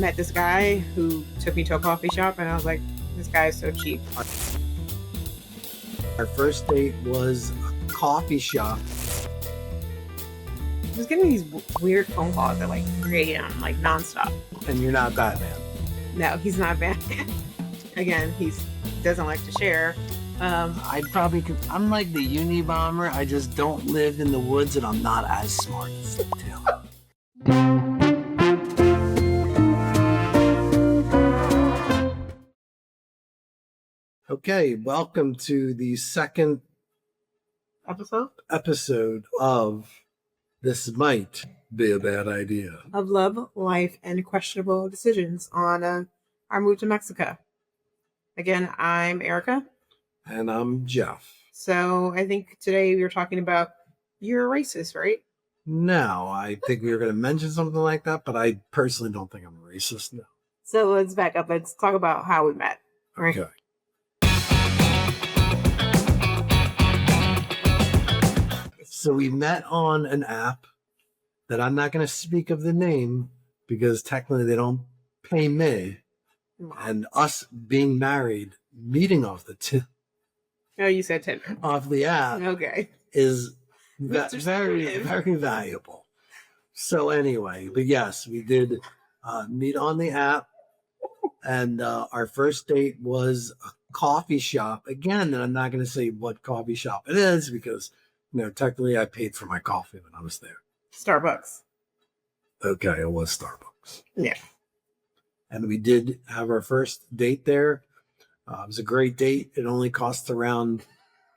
met this guy who took me to a coffee shop, and I was like, this guy is so cheap. Our first date was a coffee shop. He was getting these weird phone calls at like 3 a.m., like nonstop. And you're not Batman. No, he's not Batman. Again, he doesn't like to share. I'm like the Unabomber. I just don't live in the woods, and I'm not as smart as the two. Okay, welcome to the second episode of This Might Be a Bad Idea. Of love, life, and questionable decisions on our move to Mexico. Again, I'm Erica. And I'm Jeff. So I think today we were talking about you're racist, right? No, I think we were going to mention something like that, but I personally don't think I'm a racist, no. So let's back up. Let's talk about how we met. Right? Okay. So we met on an app that I'm not going to speak of the name because technically they don't pay me. And us being married, meeting off the Oh, you said Tinder. Off the app. Okay. Is very, very valuable. So anyway, but yes, we did meet on the app, and our first date was a coffee shop. Again, and I'm not going to say what coffee shop it is because, technically I paid for my coffee when I was there. Starbucks. Okay, it was Starbucks. Yeah. And we did have our first date there. It was a great date. It only cost around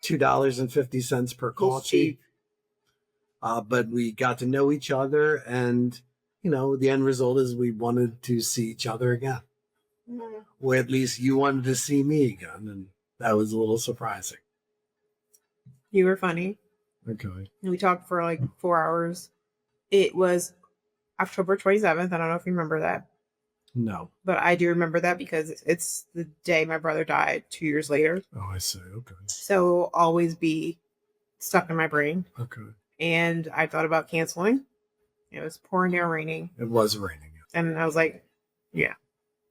$2.50 per coffee. But we got to know each other, and, the end result is we wanted to see each other again. Mm-hmm. Or at least you wanted to see me again, and that was a little surprising. You were funny. Okay. We talked for like 4 hours. It was October 27th. I don't know if you remember that. No. But I do remember that because it's the day my brother died 2 years later. Oh, I see. Okay. So it will always be stuck in my brain. Okay. And I thought about canceling. It was pouring down raining. It was raining. And I was like, yeah,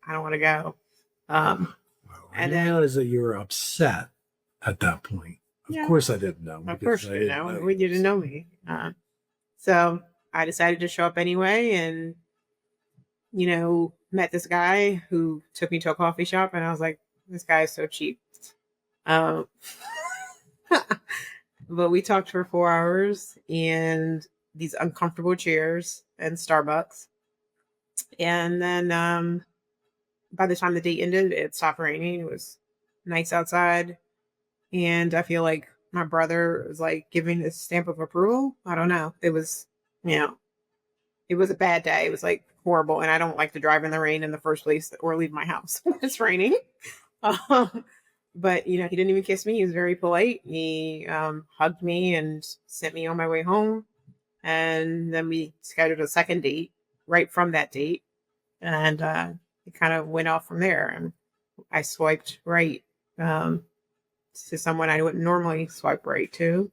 I don't want to go. I didn't realize that you were upset at that point. Of course I didn't know. Of course you didn't know. You didn't know me. So I decided to show up anyway and, met this guy who took me to a coffee shop, and I was like, this guy is so cheap. But we talked for 4 hours in these uncomfortable chairs and Starbucks. And then by the time the date ended, it stopped raining. It was nice outside. And I feel like my brother was like giving this stamp of approval. I don't know. It was, it was a bad day. It was like horrible. And I don't like to drive in the rain in the first place or leave my house when it's raining. But, he didn't even kiss me. He was very polite. He hugged me and sent me on my way home. And then we scheduled a second date right from that date. And it kind of went off from there. And I swiped right to someone I wouldn't normally swipe right to.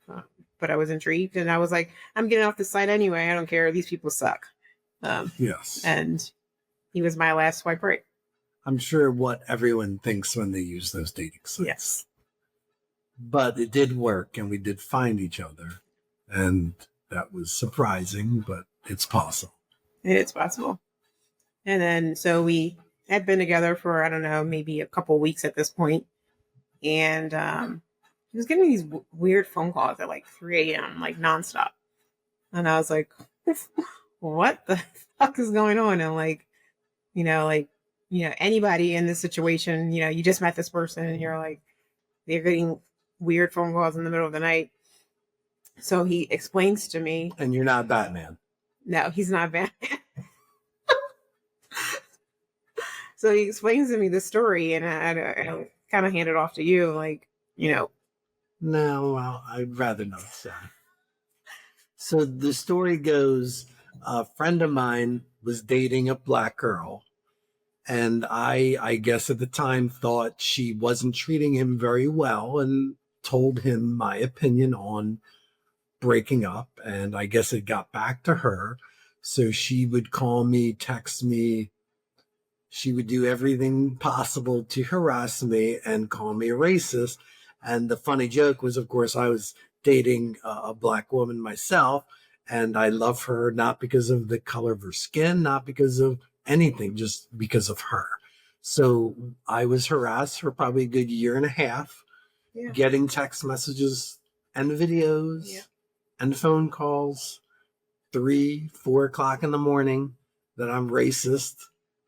But I was intrigued. And I was like, I'm getting off the site anyway. I don't care. These people suck. Yes. And he was my last swipe right. I'm sure what everyone thinks when they use those dating sites. Yes. But it did work, and we did find each other. And that was surprising, but it's possible. It's possible. And then, so we had been together for, I don't know, maybe a couple weeks at this point. And he was getting these weird phone calls at like 3 a.m., like nonstop. And I was like, what the fuck is going on? And anybody in this situation, you just met this person and you're like, they're getting weird phone calls in the middle of the night. So he explains to me. And you're not Batman. No, he's not Batman. So he explains to me the story, and I kind of hand it off to you, No, well, I'd rather not say. So the story goes, a friend of mine was dating a black girl, and I guess at the time thought she wasn't treating him very well, and told him my opinion on breaking up, and I guess it got back to her. So she would call me, text me. She would do everything possible to harass me and call me a racist. And the funny joke was, of course, I was dating a black woman myself, and I love her not because of the color of her skin, not because of anything, just because of her. So I was harassed for probably a good year and a half, getting text messages and videos and phone calls, 3, 4 o'clock in the morning, that I'm racist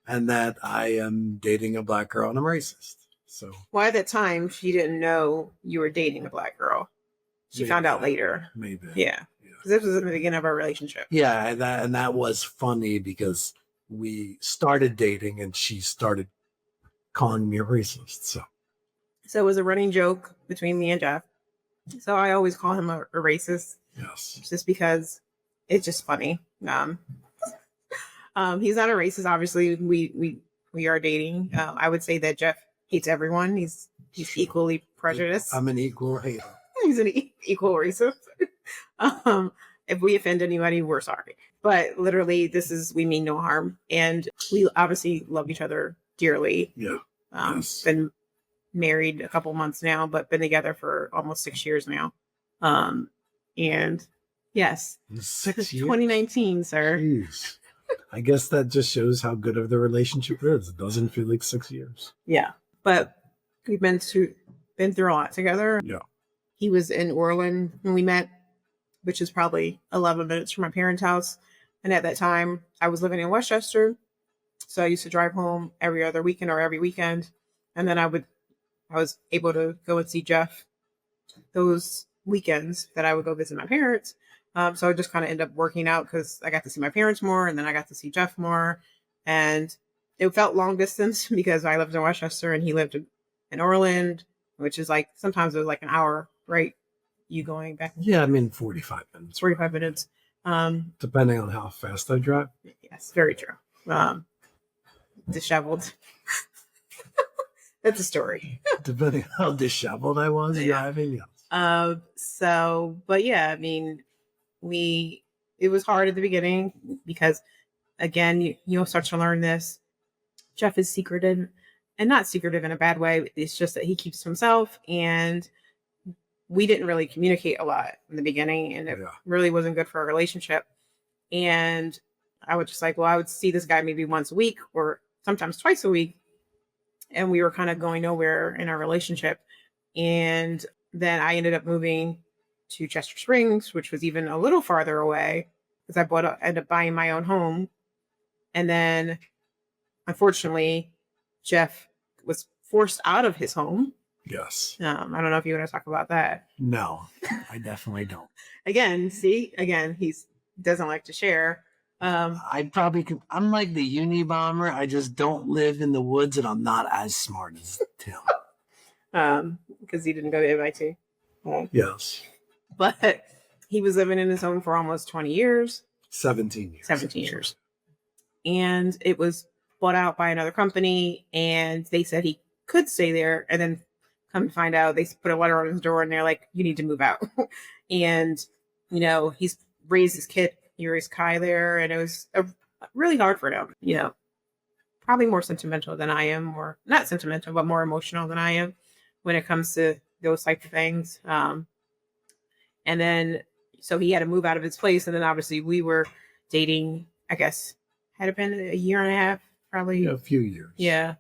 and that I am dating a black girl and I'm racist. So, well, at that time, she didn't know you were dating a black girl. She found out later. Maybe. Yeah. Because this was in the beginning of our relationship. Yeah, and that was funny because we started dating and she started calling me a racist. So it was a running joke between me and Jeff. So I always call him a racist. Yes. Just because it's just funny. He's not a racist. Obviously, we are dating. I would say that Jeff hates everyone. He's equally prejudiced. I'm an equal hater. He's an equal racist. If we offend anybody, we're sorry. But literally, we mean no harm. And we obviously love each other dearly. Yeah. Been married a couple months now, but been together for almost 6 years now. And yes. 6 years? 2019, sir. Jeez. I guess that just shows how good of the relationship is. It doesn't feel like 6 years. Yeah. But we've been through a lot together. Yeah. He was in Orland when we met, which is probably 11 minutes from my parents' house. And at that time, I was living in Westchester. So I used to drive home every other weekend or every weekend. And then I was able to go and see Jeff those weekends that I would go visit my parents. So it just kind of ended up working out because I got to see my parents more and then I got to see Jeff more. And it felt long distance because I lived in Westchester and he lived in Orland, which is like, sometimes it was like an hour, right? You going back? Yeah, I mean, 45 minutes. 45 minutes. Depending on how fast I drive. Yes, very true. Disheveled. That's a story. Depending on how disheveled I was driving. Yes. But yeah, I mean, it was hard at the beginning because, again, you'll start to learn this. Jeff is secretive, and not secretive in a bad way. It's just that he keeps to himself, and we didn't really communicate a lot in the beginning, and it really wasn't good for our relationship. And I was just like, well, I would see this guy maybe once a week or sometimes twice a week. And we were kind of going nowhere in our relationship. And then I ended up moving to Chester Springs, which was even a little farther away because I ended up buying my own home. And then, unfortunately, Jeff was forced out of his home. Yes. I don't know if you want to talk about that. No, I definitely don't. Again, he doesn't like to share. I probably could. I'm like the Unabomber. I just don't live in the woods, and I'm not as smart as Tim. Because he didn't go to MIT. Yes. But he was living in his home for almost 20 years. 17 years. 17 years. And it was bought out by another company, and they said he could stay there. And then come to find out, they put a letter on his door, and they're like, you need to move out. And, he's raised his kid. He raised Kai there, and it was really hard for him. Probably more sentimental than I am, or not sentimental, but more emotional than I am when it comes to those types of things. And then, so he had to move out of his place, and then obviously we were dating, I guess, had it been a year and a half, probably? Yeah, a few years. Yeah.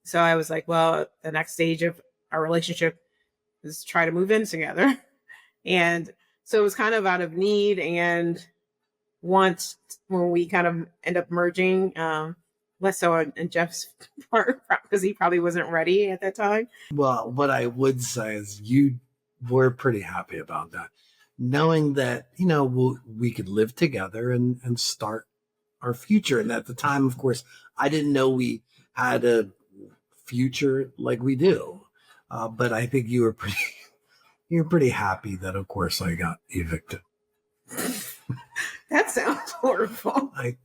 So I was like, well, the next stage of our relationship is try to move in together. And so it was kind of out of need and want when we kind of end up merging, less so in Jeff's part because he probably wasn't ready at that time. Well, what I would say is you were pretty happy about that, knowing that, we could live together and start our future. And at the time, of course, I didn't know we had a future like we do. But I think you were pretty happy that, of course, I got evicted. That sounds horrible. I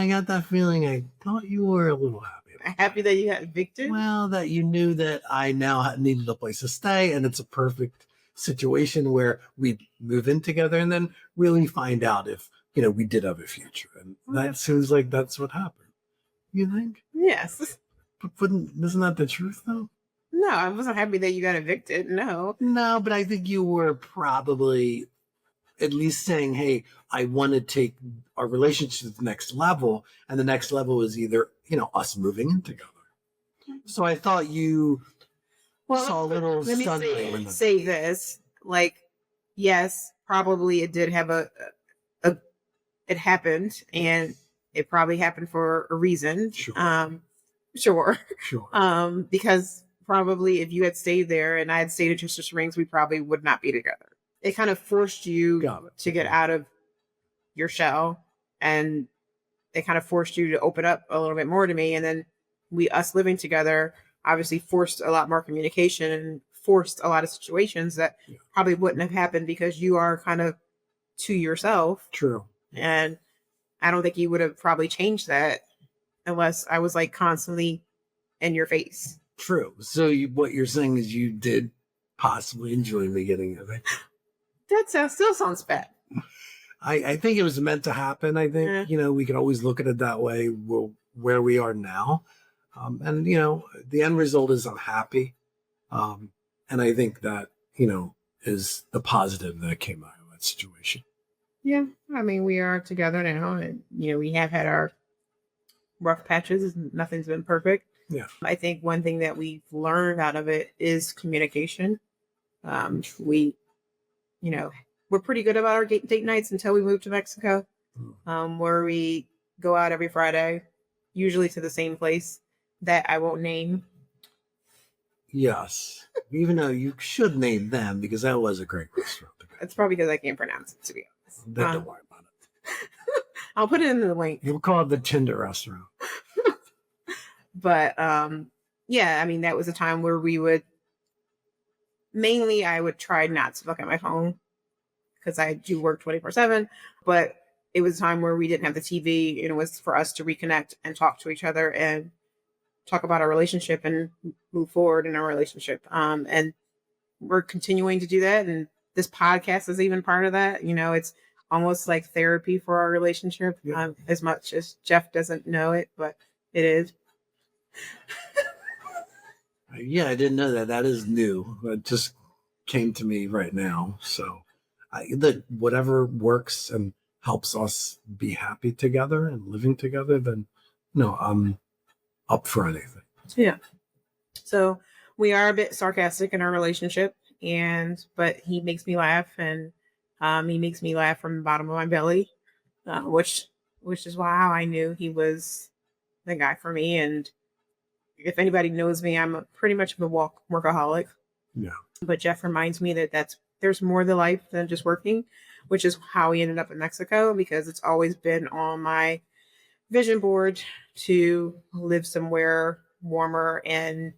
got that feeling. I thought you were a little happy. Happy that you got evicted? Well, that you knew that I now needed a place to stay, and it's a perfect situation where we move in together and then really find out if we did have a future. And that seems like that's what happened. You think? Yes. But isn't that the truth, though? No, I wasn't happy that you got evicted. No. No, but I think you were probably at least saying, hey, I want to take our relationship to the next level. And the next level is either, us moving in together. So I thought you saw a little let me sunlight. say this. Like, yes, probably it did have it happened, and it probably happened for a reason. Sure. Sure. Sure. Because probably if you had stayed there and I had stayed at Sister Springs, we probably would not be together. It kind of forced you to get out of your shell, and it kind of forced you to open up a little bit more to me. And then us living together obviously forced a lot more communication and forced a lot of situations that probably wouldn't have happened because you are kind of to yourself. True. And I don't think you would have probably changed that unless I was like constantly in your face. True. So what you're saying is you did possibly enjoy me getting it. That still sounds bad. I think it was meant to happen. I think, we could always look at it that way, where we are now. And, the end result is I'm happy. And I think that, is the positive that came out of that situation. Yeah. I mean, we are together now, and, we have had our rough patches. Nothing's been perfect. Yeah. I think one thing that we've learned out of it is communication. We, we're pretty good about our date nights until we moved to Mexico, where we go out every Friday, usually to the same place that I won't name. Yes. Even though you should name them, because that was a great restaurant. It's probably because I can't pronounce it, to be honest. Don't worry about it. I'll put it in the link. We'll call it the Tinder restaurant. But yeah, I mean, that was a time where I would try not to look at my phone because I do work 24/7, but it was a time where we didn't have the TV, and it was for us to reconnect and talk to each other and talk about our relationship and move forward in our relationship. And we're continuing to do that. And this podcast is even part of that. It's almost like therapy for our relationship, as much as Jeff doesn't know it, but it is. Yeah, I didn't know that. That is new. It just came to me right now. So that whatever works and helps us be happy together and living together, then I'm up for anything. Yeah. So we are a bit sarcastic in our relationship, but he makes me laugh, and he makes me laugh from the bottom of my belly, which is how I knew he was the guy for me. And if anybody knows me, I'm pretty much a workaholic. Yeah. But Jeff reminds me that there's more to life than just working, which is how we ended up in Mexico, because it's always been on my vision board to live somewhere warmer and,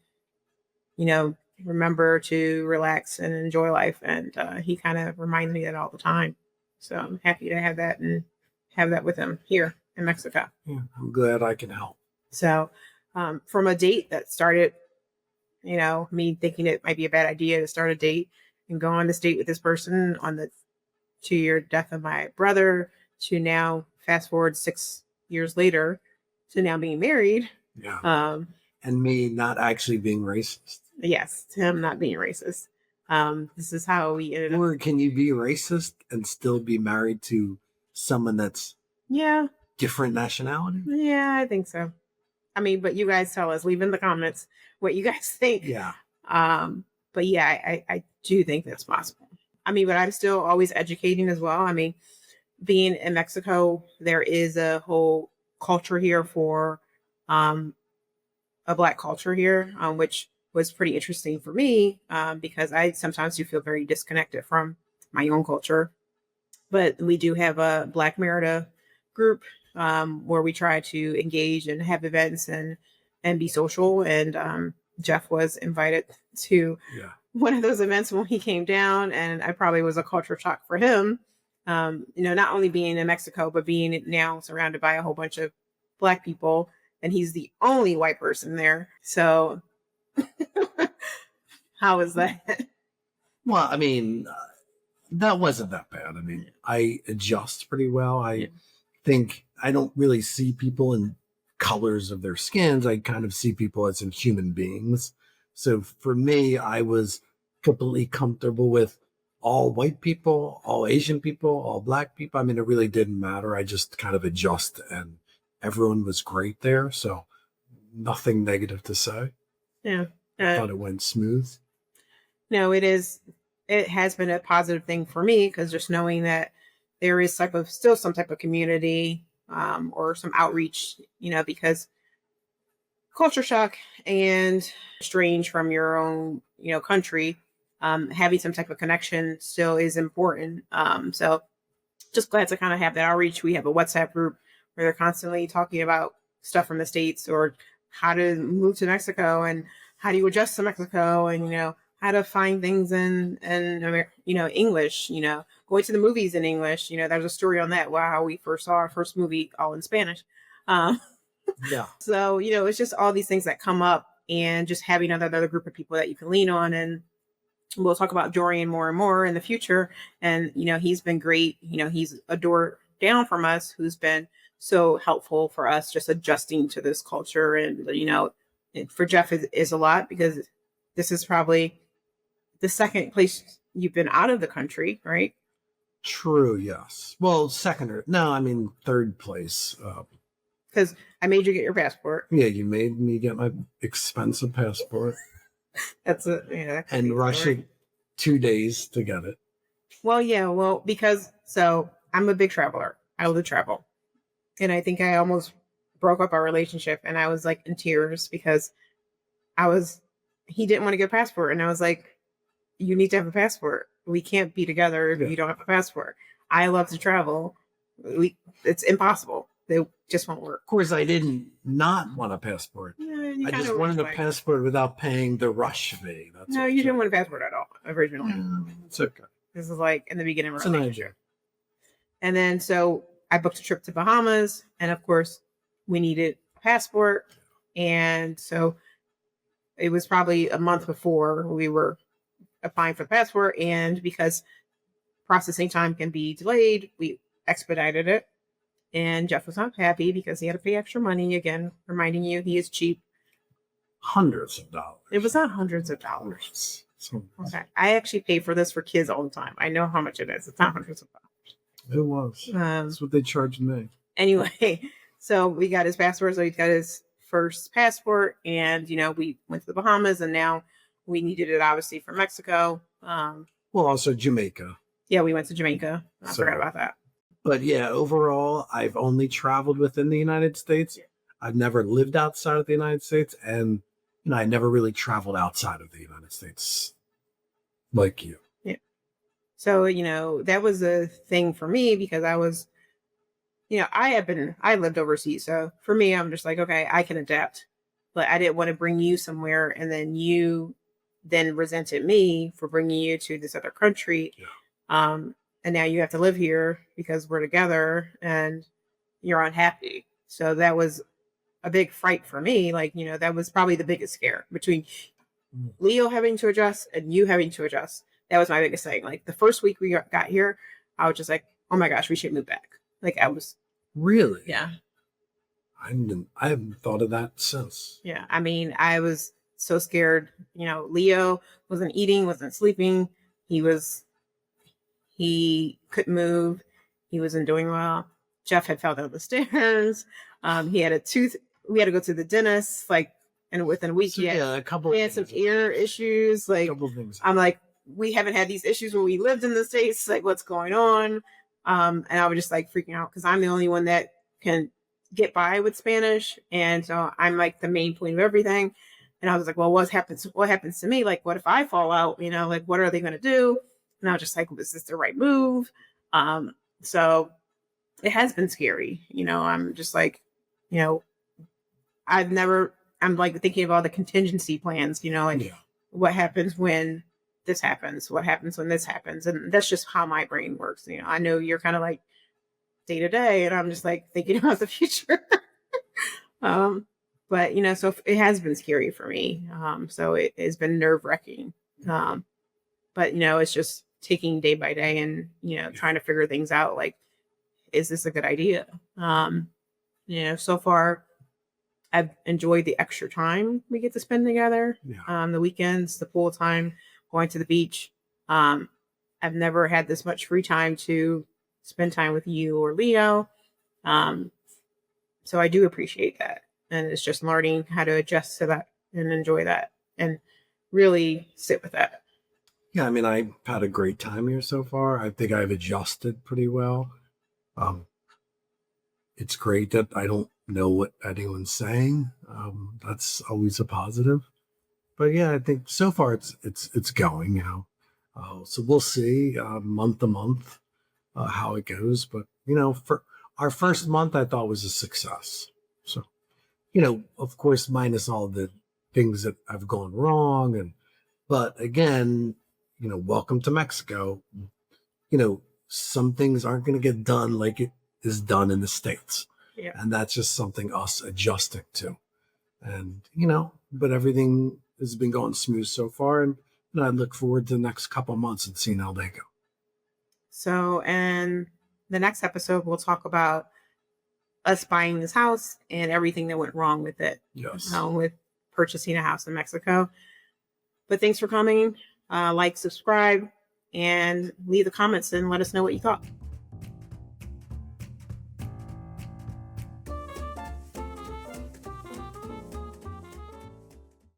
remember to relax and enjoy life. And he kind of reminds me that all the time. So I'm happy to have that and have that with him here in Mexico. Yeah, I'm glad I can help. So from a date that started, me thinking it might be a bad idea to start a date and go on this date with this person on the 2-year death of my brother, to now fast forward 6 years later to now being married. Yeah. And me not actually being racist. Yes, to him not being racist. This is how we ended up. Or can you be racist and still be married to someone that's different nationality? Yeah, I think so. I mean, but you guys tell us, leave in the comments what you guys think. Yeah. But yeah, I do think that's possible. I mean, but I'm still always educating as well. I mean, being in Mexico, there is a whole culture here for a Black culture here, which was pretty interesting for me, because I sometimes do feel very disconnected from my own culture. But we do have a Black Mérida group where we try to engage and have events and be social. And Jeff was invited to one of those events when he came down, and I probably was a culture shock for him. Not only being in Mexico, but being now surrounded by a whole bunch of Black people, and he's the only white person there. So how is that? Well, I mean, that wasn't that bad. I mean, I adjust pretty well. Yeah. Think I don't really see people in colors of their skins. I kind of see people as in human beings. So for me, I was completely comfortable with all white people, all Asian people, all black people. I mean, it really didn't matter. I just kind of adjust, and everyone was great there. So nothing negative to say. Yeah. I thought it went smooth. No, it is. It has been a positive thing for me because just knowing that there is still some type of community or some outreach, because culture shock and strange from your own, country, having some type of connection still is important. So just glad to kind of have that outreach. We have a WhatsApp group where they're constantly talking about stuff from the States or how to move to Mexico and how do you adjust to Mexico and, how to find things in English, going to the movies in English. There's a story on that. Wow, we first saw our first movie all in Spanish. Yeah. So, it's just all these things that come up and just having another group of people that you can lean on. And we'll talk about Dorian more and more in the future. And, he's been great. He's a door down from us who's been so helpful for us just adjusting to this culture. And, for Jeff is a lot because this is probably the second place you've been out of the country, right? True, yes. Well, third place. Because I made you get your passport. Yeah, you made me get my expensive passport. That's it. And rushing 2 days to get it. Well, yeah, because I'm a big traveler. I love to travel. And I think I almost broke up our relationship and I was like in tears because he didn't want to get a passport. And I was like, you need to have a passport. We can't be together if you don't have a passport. I love to travel. It's impossible. They just won't work. Of course, I didn't not want a passport. I just wanted a passport without paying the rush fee. No, you didn't want a passport at all originally. It's okay. This is like in the beginning of our relationship. And then so I booked a trip to Bahamas, and of course, we needed a passport. And so it was probably a month before we were applying for the passport, and because processing time can be delayed, we expedited it. And Jeff was not happy because he had to pay extra money. Again, reminding you, he is cheap. Hundreds of dollars. It was not hundreds of dollars. Okay. I actually pay for this for kids all the time. I know how much it is. It's not hundreds of dollars. It was. That's what they charged me. Anyway, so we got his passport. So he got his first passport, and we went to the Bahamas, and now we needed it obviously for Mexico. Well, also Jamaica. Yeah, we went to Jamaica. I forgot about that. But yeah, overall, I've only traveled within the United States. Yeah. I've never lived outside of the United States, and I never really traveled outside of the United States like you. Yeah. So, that was a thing for me because I was, I lived overseas. So for me, I'm just like, okay, I can adapt. But I didn't want to bring you somewhere and then you then resented me for bringing you to this other country. Yeah. And now you have to live here because we're together and you're unhappy. So that was a big fright for me. Like, that was probably the biggest scare between Leo having to adjust and you having to adjust. That was my biggest thing. Like the first week we got here, I was just like, oh my gosh, we should move back. Like I was. Really? Yeah. I haven't thought of that since. Yeah. I mean, I was so scared. Leo wasn't eating, wasn't sleeping. He couldn't move. He wasn't doing well. Jeff had fell down the stairs. He had a tooth. We had to go to the dentist, and within a week, he had some ear issues. Like, a couple things. I'm like, we haven't had these issues when we lived in the States. Like, what's going on? And I was just like freaking out because I'm the only one that can get by with Spanish, and so I'm like the main point of everything. And I was like, well, what happens to me? Like, what if I fall out? Like, what are they going to do? And I was just like, was this the right move? So it has been scary. I'm just like, I'm like thinking of all the contingency plans, what happens when this happens? What happens when this happens? And that's just how my brain works. I know you're kind of like day to day, and I'm just like thinking about the future. But, so it has been scary for me. So it has been nerve wracking. But, it's just taking day by day and, trying to figure things out. Like, is this a good idea? So far I've enjoyed the extra time we get to spend together. Yeah. The weekends, the pool time, going to the beach. Um, I've never had this much free time to spend time with you or Leo. Um, so I do appreciate that. And it's just learning how to adjust to that and enjoy that and really sit with that. Yeah, I mean, I've had a great time here so far. I think I've adjusted pretty well. Um, it's great that I don't know what anyone's saying. That's always a positive. But yeah, I think so far it's going. So we'll see month to month how it goes. But for our first month, I thought was a success. So of course, minus all the things that have gone wrong, but again, welcome to Mexico. Some things aren't going to get done like it is done in the States. Yeah. And that's just something us adjusting to. And, but everything has been going smooth so far. And I look forward to the next couple months and seeing how they go. So, in the next episode, we'll talk about us buying this house and everything that went wrong with it. Yes. With purchasing a house in Mexico. But thanks for coming. Like, subscribe, and leave the comments and let us know what you thought.